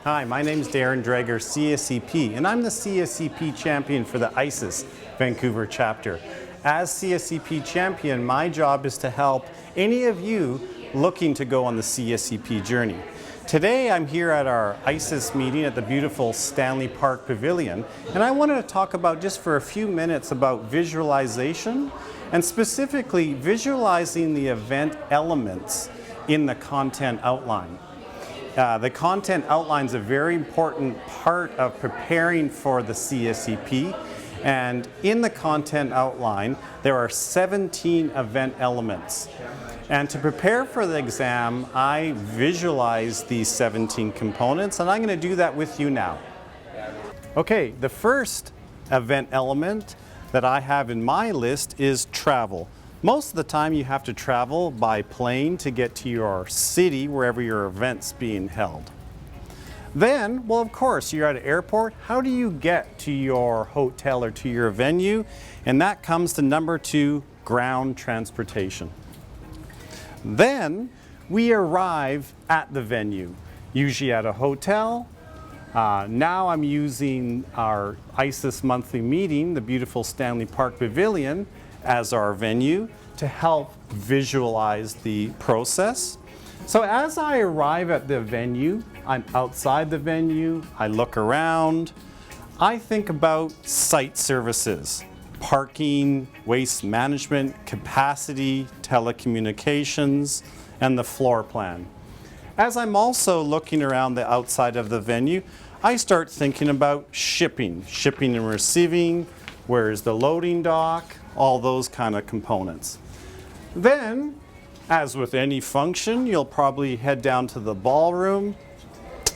Hi, my name is Darren Dreger, CSEP, and I'm the CSEP champion for the ISIS Vancouver chapter. As CSEP champion, my job is to help any of you looking to go on the CSEP journey. Today I'm here at our ISIS meeting at the beautiful Stanley Park Pavilion, and I wanted to talk about just for a few minutes about visualization, and specifically visualizing the event elements in the content outline. The content outline is a very important part of preparing for the CSEP, and in the content outline there are 17 event elements. And to prepare for the exam, I visualize these 17 components, and I'm going to do that with you now. Okay, the first event element that I have in my list is travel. Most of the time you have to travel by plane to get to your city, wherever your event's being held. Then, well, of course, you're at an airport. How do you get to your hotel or to your venue? And that comes to number 2, ground transportation. Then we arrive at the venue, usually at a hotel. Now I'm using our ISIS monthly meeting, the beautiful Stanley Park Pavilion, as our venue to help visualize the process. So as I arrive at the venue, I'm outside the venue, I look around, I think about site services, parking, waste management, capacity, telecommunications, and the floor plan. As I'm also looking around the outside of the venue, I start thinking about shipping and receiving, where's the loading dock, all those kind of components. Then, as with any function, you'll probably head down to the ballroom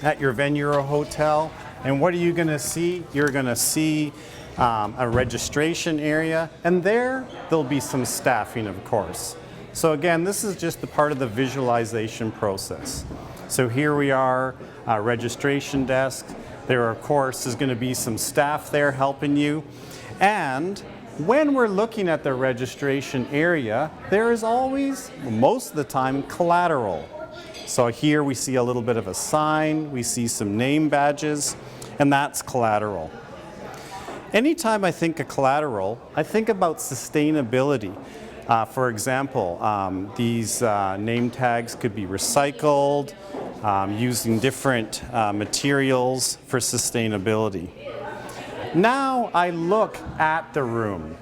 at your venue or hotel, and what are you going to see? You're going to see a registration area, and there'll be some staffing, of course. So again, this is just the part of the visualization process. So here we are, registration desk. There, of course, is going to be some staff there helping you. And when we're looking at the registration area, there is always, most of the time, collateral. So here we see a little bit of a sign, we see some name badges, and that's collateral. Anytime I think of collateral, I think about sustainability. For example, these name tags could be recycled, using different materials for sustainability. Now I look at the room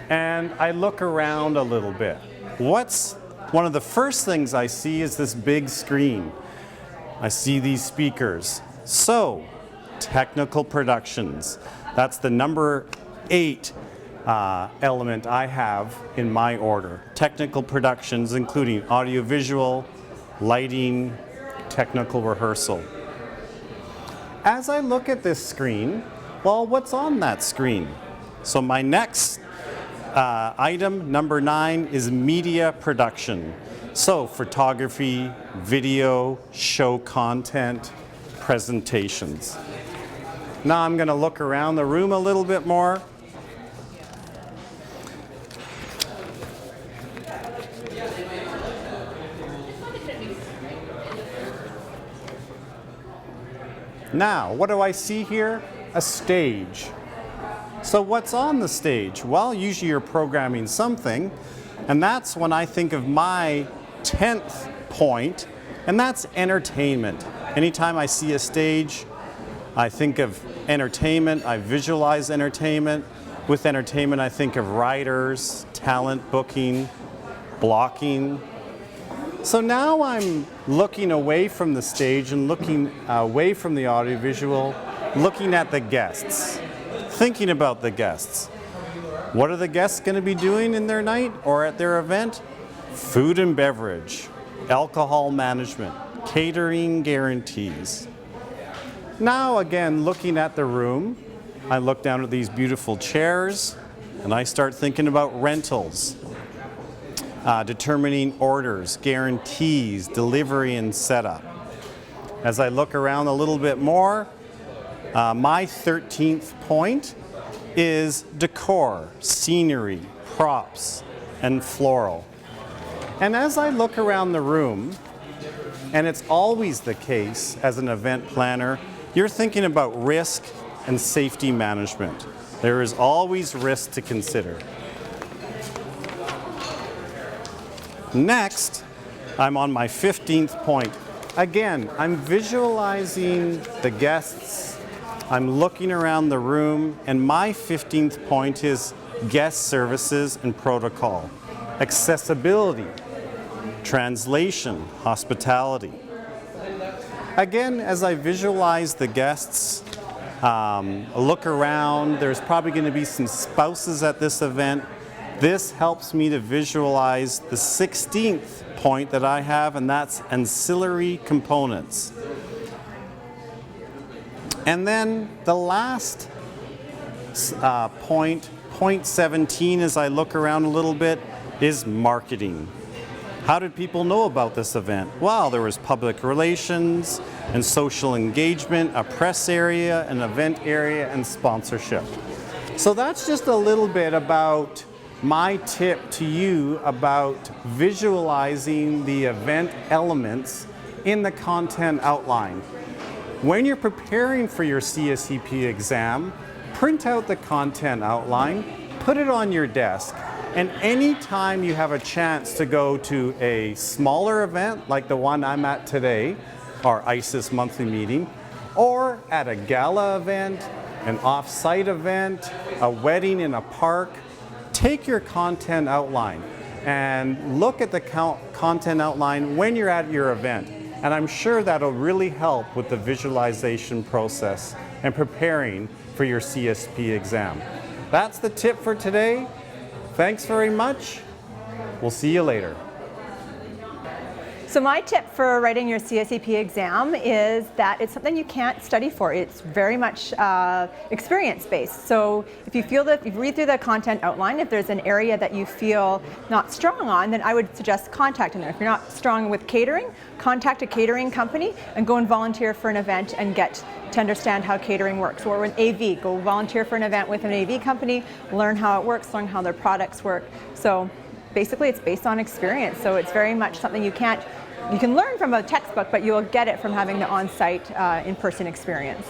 and I look around a little bit. One of the first things I see is this big screen. I see these speakers. So, technical productions. That's the number 8 element I have in my order. Technical productions including audiovisual, lighting, technical rehearsal. As I look at this screen, well, what's on that screen? So my next item, number 9, is media production. So photography, video, show content, presentations. Now I'm going to look around the room a little bit more. Now, what do I see here? A stage. So what's on the stage? Well, usually you're programming something, and that's when I think of my 10th point, and that's entertainment. Anytime I see a stage, I think of entertainment, I visualize entertainment. With entertainment, I think of writers, talent booking, blocking. So now I'm looking away from the stage and looking away from the audiovisual, looking at the guests, thinking about the guests. What are the guests going to be doing in their night or at their event? Food and beverage, alcohol management, catering guarantees. Now again, looking at the room, I look down at these beautiful chairs and I start thinking about rentals, determining orders, guarantees, delivery and setup. As I look around a little bit more, my 13th point is decor, scenery, props, and floral. And as I look around the room, and it's always the case as an event planner, you're thinking about risk and safety management. There is always risk to consider. Next, I'm on my 15th point. Again, I'm visualizing the guests, I'm looking around the room, and my 15th point is guest services and protocol, accessibility, translation, hospitality. Again, as I visualize the guests, look around, there's probably going to be some spouses at this event. This helps me to visualize the 16th point that I have, and that's ancillary components. And then the last point 17, as I look around a little bit, is marketing. How did people know about this event? Well, there was public relations and social engagement, a press area, an event area, and sponsorship. So that's just a little bit about my tip to you about visualizing the event elements in the content outline. When you're preparing for your CSEP exam, print out the content outline, put it on your desk, and anytime you have a chance to go to a smaller event like the one I'm at today, our ISIS monthly meeting, or at a gala event, an off-site event, a wedding in a park, take your content outline and look at the content outline when you're at your event. And I'm sure that'll really help with the visualization process and preparing for your CSP exam. That's the tip for today. Thanks very much. We'll see you later. So my tip for writing your CSEP exam is that it's something you can't study for. It's very much experience-based. So if you feel that, if you read through the content outline, if there's an area that you feel not strong on, then I would suggest contacting them. If you're not strong with catering, contact a catering company and go and volunteer for an event and get to understand how catering works. Or with AV, go volunteer for an event with an AV company, learn how it works, learn how their products work. So basically it's based on experience. So it's very much something you can learn from a textbook, but you'll get it from having the on-site, in-person experience.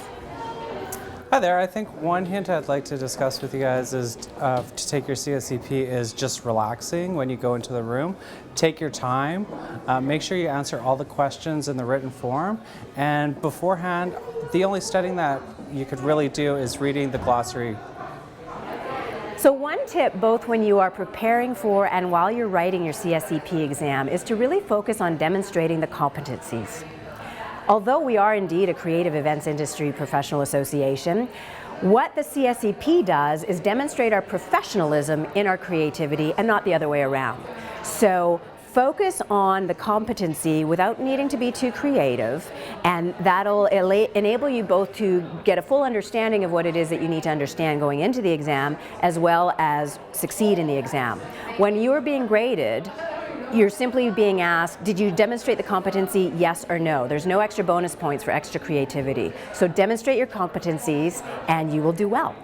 Hi there. I think one hint I'd like to discuss with you guys is to take your CSEP is just relaxing when you go into the room. Take your time. Make sure you answer all the questions in the written form. And beforehand, the only studying that you could really do is reading the glossary. So one tip, both when you are preparing for and while you're writing your CSEP exam, is to really focus on demonstrating the competencies. Although we are indeed a creative events industry professional association, what the CSEP does is demonstrate our professionalism in our creativity and not the other way around. So focus on the competency without needing to be too creative, and that'll enable you both to get a full understanding of what it is that you need to understand going into the exam, as well as succeed in the exam. When you are being graded, you're simply being asked, did you demonstrate the competency, yes or no? There's no extra bonus points for extra creativity. So demonstrate your competencies and you will do well.